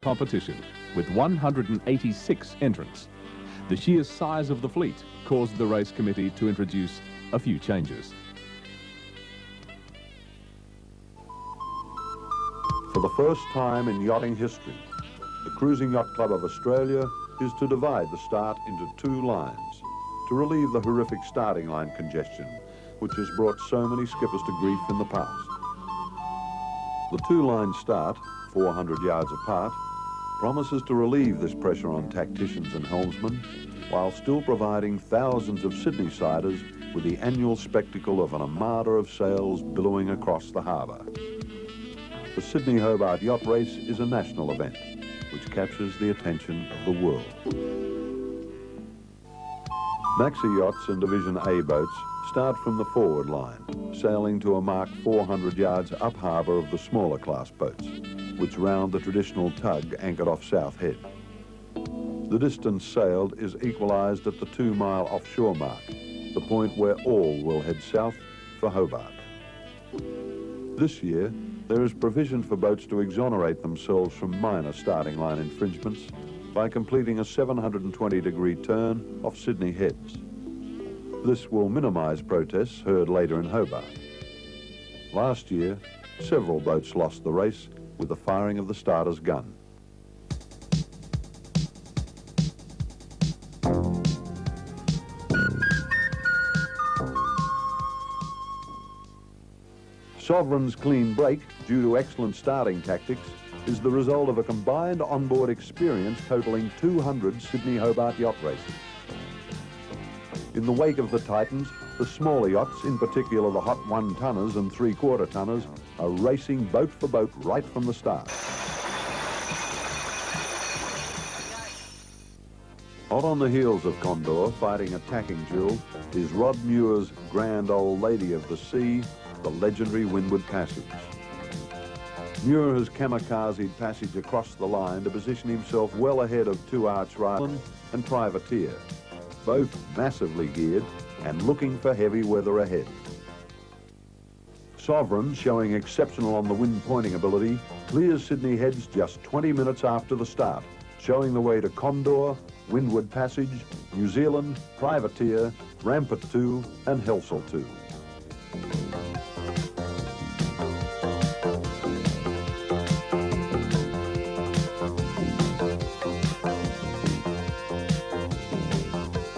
competition with 186 entrants. The sheer size of the fleet caused the race committee to introduce a few changes. For the first time in yachting history, the Cruising Yacht Club of Australia is to divide the start into two lines to relieve the horrific starting line congestion which has brought so many skippers to grief in the past. The two-line start, 400 yards apart, promises to relieve this pressure on tacticians and helmsmen while still providing thousands of Sydney-siders with the annual spectacle of an armada of sails billowing across the harbour. The Sydney Hobart Yacht Race is a national event which captures the attention of the world. Maxi yachts and Division A boats start from the forward line, sailing to a mark 400 yards up harbour of the smaller class boats, which round the traditional tug anchored off South Head. The distance sailed is equalised at the 2-mile offshore mark, the point where all will head south for Hobart. This year, there is provision for boats to exonerate themselves from minor starting line infringements by completing a 720-degree turn off Sydney Heads. This will minimise protests heard later in Hobart. Last year, several boats lost the race with the firing of the starter's gun. Sovereign's clean break, due to excellent starting tactics, is the result of a combined onboard experience totaling 200 Sydney-Hobart yacht races. In the wake of the Titans, the smaller yachts, in particular the hot 1-tonners and 3/4-tonners, are racing boat for boat right from the start. Hot on the heels of Condor, fighting a tacking duel, is Rod Muir's Grand Old Lady of the Sea, the legendary Windward Passage. Muir has kamikazed passage across the line to position himself well ahead of two arch rivals and Privateer, both massively geared and looking for heavy weather ahead. Sovereign, showing exceptional on the wind pointing ability, clears Sydney Heads just 20 minutes after the start, showing the way to Condor, Windward Passage, New Zealand, Privateer, Rampart 2 and Helsel 2.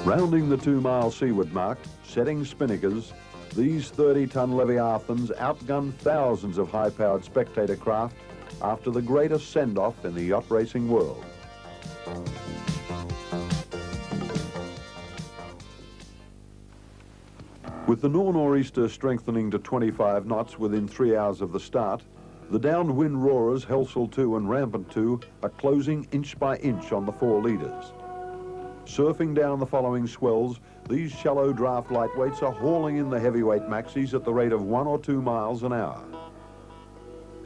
Rounding the 2-mile seaward mark, setting spinnakers, these 30-ton Leviathans outgun thousands of high-powered spectator craft after the greatest send-off in the yacht racing world. With the nor'easter strengthening to 25 knots within 3 hours of the start, the downwind roarers Helsel 2 and Rampart 2 are closing inch by inch on the 4 leaders. Surfing down the following swells, these shallow draft lightweights are hauling in the heavyweight maxis at the rate of 1 or 2 miles an hour.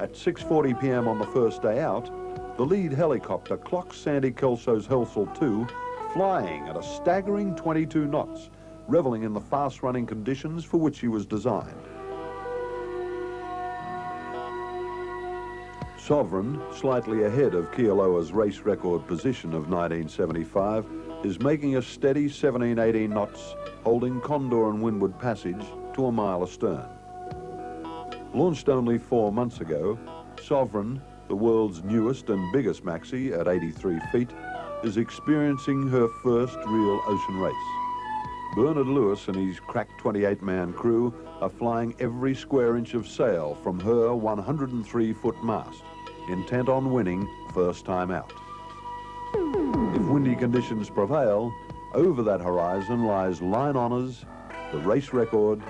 At 6:40 p.m. on the first day out, the lead helicopter clocks Sandy Kelso's Helsel 2, flying at a staggering 22 knots, reveling in the fast-running conditions for which he was designed. Sovereign, slightly ahead of Kealoha's race record position of 1975, is making a steady 17-18 knots, holding Condor and Windward Passage to a mile astern. Launched only 4 months ago, Sovereign, the world's newest and biggest maxi at 83 feet, is experiencing her first real ocean race. Bernard Lewis and his crack 28-man crew are flying every square inch of sail from her 103-foot mast, intent on winning first time out. If windy conditions prevail, over that horizon lies line honours, the race record,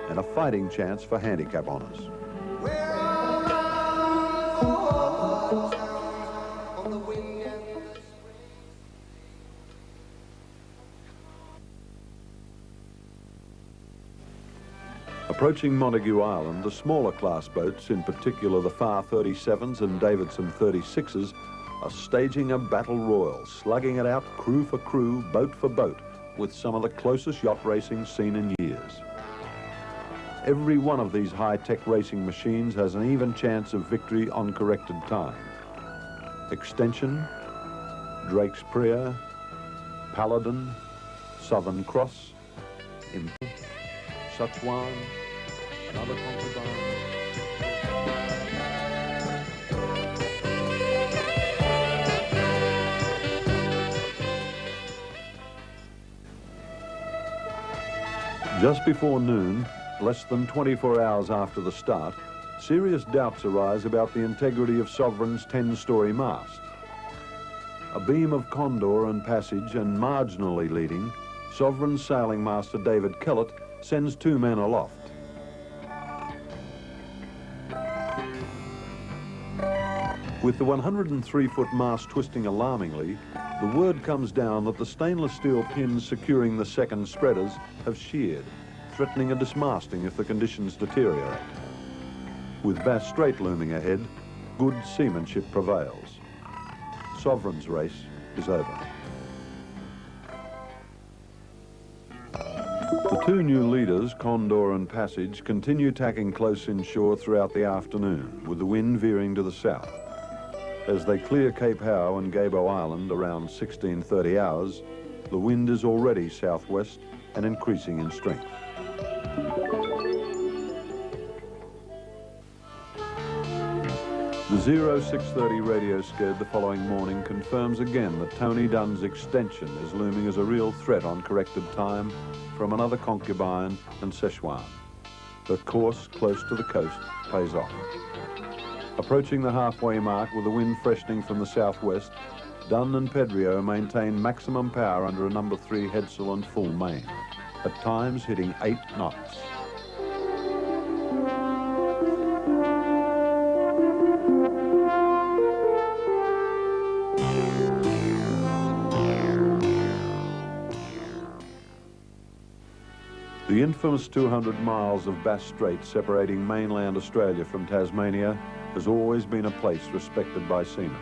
and a fighting chance for handicap honours. Approaching Montague Island, the smaller class boats, in particular the Farr 37s and Davidson 36s, are staging a battle royal, slugging it out crew for crew, boat for boat, with some of the closest yacht racing seen in years. Every one of these high-tech racing machines has an even chance of victory on corrected time. Extension, Drake's Prayer, Paladin, Southern Cross, Suchwan, another concubine. Just before noon, less than 24 hours after the start, serious doubts arise about the integrity of Sovereign's 10-storey mast. A beam of Condor and Passage and marginally leading, Sovereign's sailing master David Kellett sends 2 men aloft. With the 103-foot mast twisting alarmingly, the word comes down that the stainless steel pins securing the second spreaders have sheared, threatening a dismasting if the conditions deteriorate. With Bass Strait looming ahead, good seamanship prevails. Sovereign's race is over. The 2 new leaders, Condor and Passage, continue tacking close inshore throughout the afternoon, with the wind veering to the south. As they clear Cape Howe and Gabo Island around 16:30 hours, the wind is already southwest and increasing in strength. The 0630 radio scud the following morning confirms again that Tony Dunn's Extension is looming as a real threat on corrected time from another concubine and Szechuan. The course close to the coast pays off. Approaching the halfway mark with the wind freshening from the southwest, Dunn and Pedrio maintain maximum power under a number 3 headsail and full main, at times hitting 8 knots. The infamous 200 miles of Bass Strait separating mainland Australia from Tasmania has always been a place respected by seamen.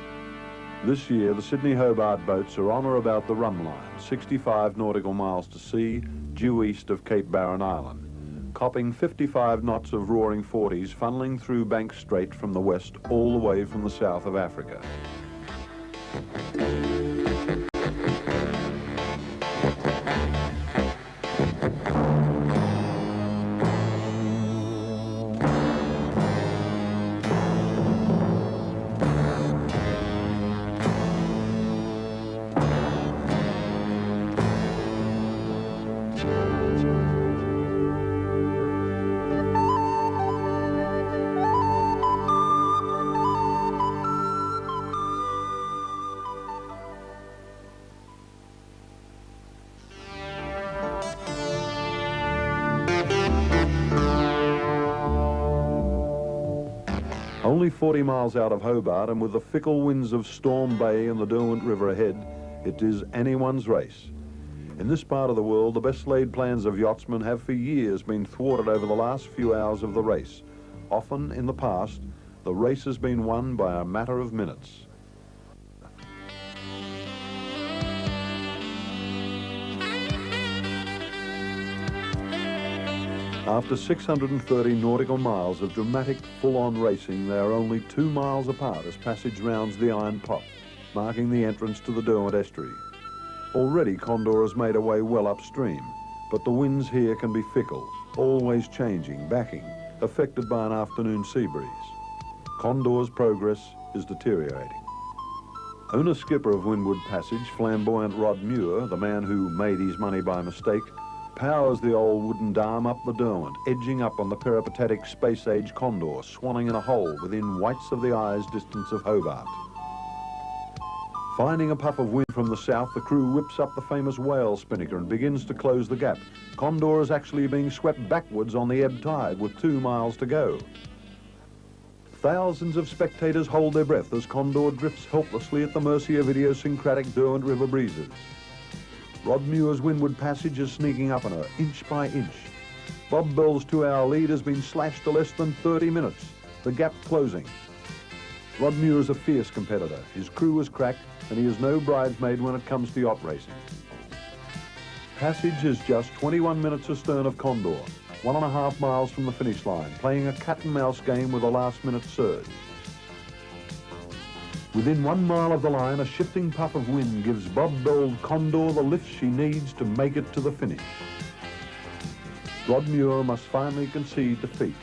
This year, the Sydney-Hobart boats are on or about the Rum Line, 65 nautical miles to sea, due east of Cape Barren Island, copping 55 knots of roaring 40s, funneling through Banks Strait from the west all the way from the south of Africa. Only 40 miles out of Hobart, and with the fickle winds of Storm Bay and the Derwent River ahead, it is anyone's race. In this part of the world, the best laid plans of yachtsmen have for years been thwarted over the last few hours of the race. Often in the past, the race has been won by a matter of minutes. After 630 nautical miles of dramatic full-on racing, they are only 2 miles apart as Passage rounds the Iron Pot, marking the entrance to the Derwent estuary. Already Condor has made away well upstream, but the winds here can be fickle, always changing, backing, affected by an afternoon sea breeze. Condor's progress is deteriorating. Owner-skipper of Windward Passage, flamboyant Rod Muir, the man who made his money by mistake, powers the old wooden dam up the Derwent, edging up on the peripatetic space-age Condor, swanning in a hole within whites of the eye's distance of Hobart. Finding a puff of wind from the south, the crew whips up the famous whale spinnaker and begins to close the gap. Condor is actually being swept backwards on the ebb tide with 2 miles to go. Thousands of spectators hold their breath as Condor drifts helplessly at the mercy of idiosyncratic Derwent River breezes. Rod Muir's Windward Passage is sneaking up on her, inch by inch. Bob Bell's 2-hour lead has been slashed to less than 30 minutes, the gap closing. Rod Muir is a fierce competitor. His crew is cracked, and he is no bridesmaid when it comes to yacht racing. Passage is just 21 minutes astern of Condor, 1.5 miles from the finish line, playing a cat-and-mouse game with a last-minute surge. Within 1 mile of the line, a shifting puff of wind gives bob-billed Condor the lift she needs to make it to the finish. Rod Muir must finally concede defeat.